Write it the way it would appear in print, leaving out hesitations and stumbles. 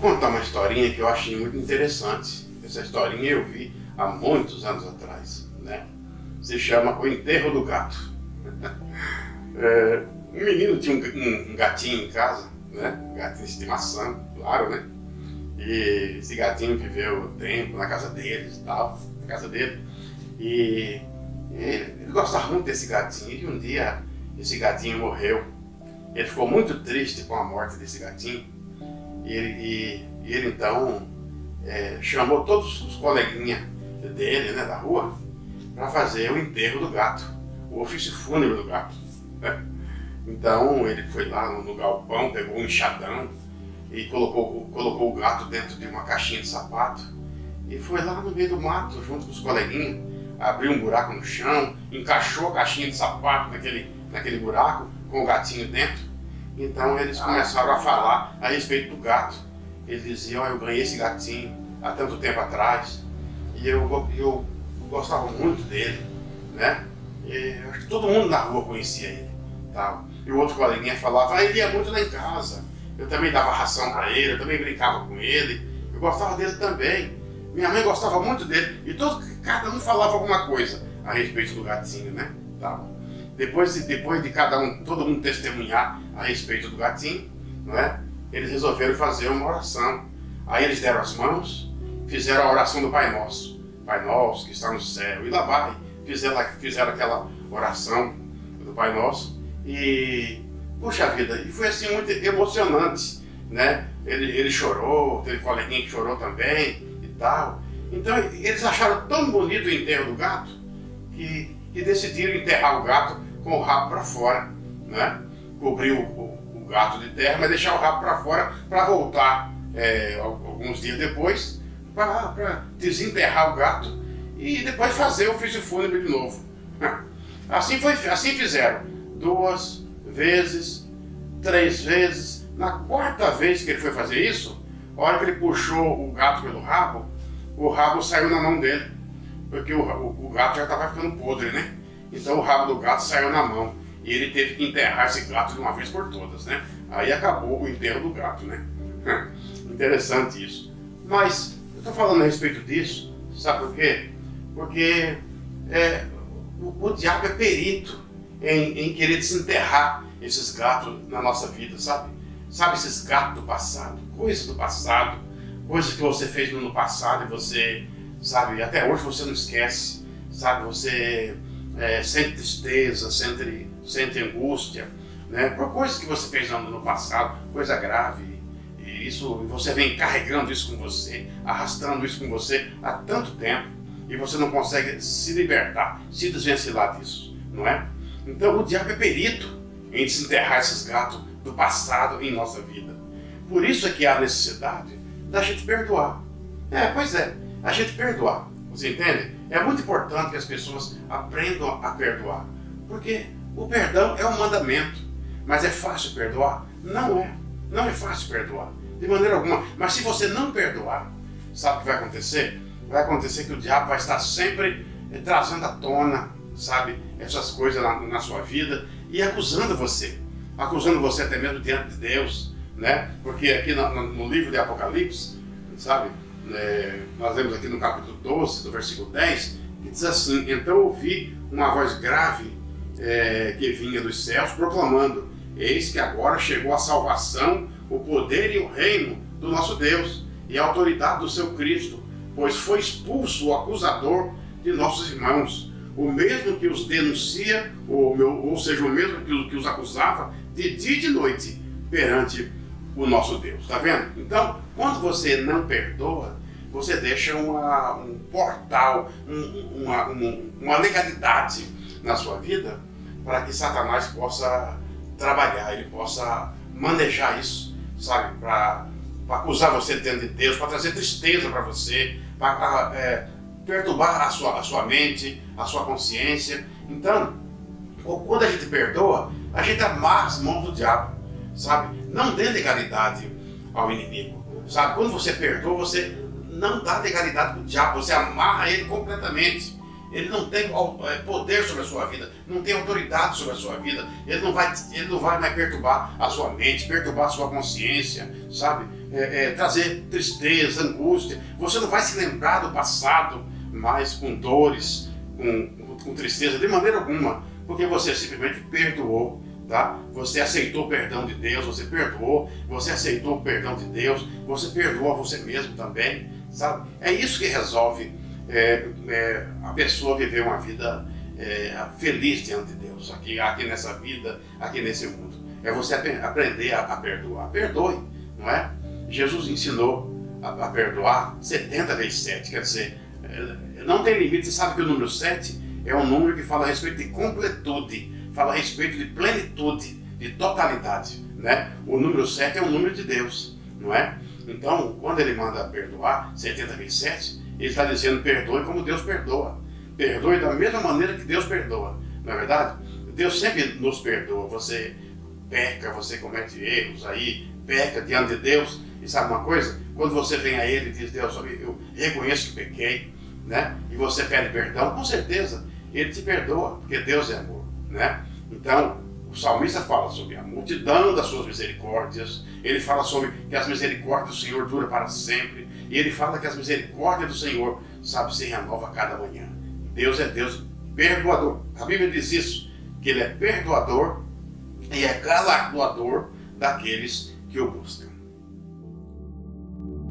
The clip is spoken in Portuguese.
contar uma historinha que eu achei muito interessante. Essa historinha eu vi há muitos anos atrás, né? Se chama O Enterro do Gato. Um menino tinha um gatinho em casa, né? Um gatinho de estimação, claro, né? E esse gatinho viveu tempo na casa deles e tal, na casa dele. E ele gostava muito desse gatinho. E um dia esse gatinho morreu. Ele ficou muito triste com a morte desse gatinho. E ele então chamou todos os coleguinhas dele, né, da rua, para fazer o enterro do gato, o ofício fúnebre do gato, né? Então ele foi lá no galpão, pegou um enxadão e colocou o gato dentro de uma caixinha de sapato e foi lá no meio do mato junto com os coleguinhas, abriu um buraco no chão, encaixou a caixinha de sapato naquele buraco com o gatinho dentro. Então eles começaram a falar a respeito do gato. Eles diziam: eu ganhei esse gatinho há tanto tempo atrás e eu gostava muito dele, né? E acho que todo mundo na rua conhecia ele, tal. E o outro coleguinha falava: ele ia muito lá em casa, eu também dava ração para ele, eu também brincava com ele, eu gostava dele também, minha mãe gostava muito dele. E cada um falava alguma coisa a respeito do gatinho, né? Tal. Depois de todo mundo testemunhar a respeito do gatinho, não é? Eles resolveram fazer uma oração. Aí eles deram as mãos, fizeram a oração do Pai Nosso. Pai Nosso que está no céu. E lá vai, fizeram aquela oração do Pai Nosso. E, puxa vida, e foi assim muito emocionante, né? Ele chorou, teve coleguinha que chorou também e tal. Então eles acharam tão bonito o enterro do gato que decidiram enterrar o gato com o rabo para fora, né? Cobrir o gato de terra, mas deixar o rabo para fora para voltar alguns dias depois para desenterrar o gato e depois fazer o ofício fúnebre de novo. Assim fizeram 2 vezes, 3 vezes. Na 4ª vez que ele foi fazer isso, a hora que ele puxou o gato pelo rabo, o rabo saiu na mão dele, porque o gato já estava ficando podre, né? Então o rabo do gato saiu na mão e ele teve que enterrar esse gato de uma vez por todas, né? Aí acabou o enterro do gato, né? Interessante isso. Mas eu estou falando a respeito disso, sabe por quê? Porque o diabo é perito em querer desenterrar esses gatos na nossa vida, sabe? Sabe, esses gatos do passado, coisas do passado, coisas que você fez no ano passado e você, sabe, até hoje você não esquece, sabe? Você sente tristeza, sente angústia, né? Por coisas que você fez no ano passado, coisa grave, e você vem carregando isso com você, arrastando isso com você há tanto tempo, e você não consegue se libertar, se desvencilhar disso, não é? Então o diabo é perito em desenterrar esses gatos do passado em nossa vida. Por isso é que há necessidade da gente perdoar. Pois é, a gente perdoar. Você entende? É muito importante que as pessoas aprendam a perdoar. Porque o perdão é um mandamento. Mas é fácil perdoar? Não é. Não é fácil perdoar. De maneira alguma. Mas se você não perdoar, sabe o que vai acontecer? Vai acontecer que o diabo vai estar sempre trazendo à tona, sabe, essas coisas na sua vida e acusando você. Acusando você até mesmo diante de Deus, né? Porque aqui no livro de Apocalipse, sabe, nós lemos aqui no capítulo 12, do versículo 10, que diz assim: então ouvi uma voz grave que vinha dos céus proclamando: eis que agora chegou a salvação, o poder e o reino do nosso Deus e a autoridade do seu Cristo, pois foi expulso o acusador de nossos irmãos, o mesmo que os denuncia, ou seja, o mesmo que os acusava de dia e de noite perante o nosso Deus. Está vendo? Então, quando você não perdoa, você deixa um portal, uma legalidade na sua vida para que Satanás possa trabalhar, ele possa manejar isso, sabe? Para acusar você diante de Deus, para trazer tristeza para você, para perturbar a sua mente, a sua consciência. Então, quando a gente perdoa, a gente amarra as mãos do diabo, sabe? Não dê legalidade ao inimigo, sabe? Quando você perdoa, você não dá legalidade para o diabo, você amarra ele completamente. ele não tem poder sobre a sua vida, não tem autoridade sobre a sua vida, ele não vai mais perturbar a sua mente, perturbar a sua consciência, sabe? Trazer tristeza, angústia. Você não vai se lembrar do passado mais com dores, com tristeza, de maneira alguma, porque você simplesmente perdoou. Tá? Você aceitou o perdão de Deus, você perdoou, você aceitou o perdão de Deus, você perdoou a você mesmo também, sabe? É isso que resolve a pessoa viver uma vida feliz diante de Deus, aqui nessa vida, aqui nesse mundo. É você aprender a perdoar. Perdoe, não é? Jesus ensinou a perdoar 70 vezes 7, quer dizer, não tem limite. Você sabe que o número 7 é um número que fala a respeito de completude, fala a respeito de plenitude, de totalidade, né? O número 7 é o número de Deus, não é? Então, quando ele manda perdoar 70 vezes 7, ele está dizendo: perdoe como Deus perdoa. Perdoe da mesma maneira que Deus perdoa. Não é verdade? Deus sempre nos perdoa. Você peca, você comete erros aí, peca diante de Deus. E sabe uma coisa? Quando você vem a Ele e diz: Deus, eu reconheço que pequei, né? E você pede perdão, com certeza Ele te perdoa, porque Deus é amor, né? Então, o salmista fala sobre a multidão das suas misericórdias. Ele fala sobre que as misericórdias do Senhor duram para sempre. E ele fala que as misericórdias do Senhor, sabe, se renova a cada manhã. Deus é Deus perdoador. A Bíblia diz isso, que Ele é perdoador e é galardoador daqueles que o buscam.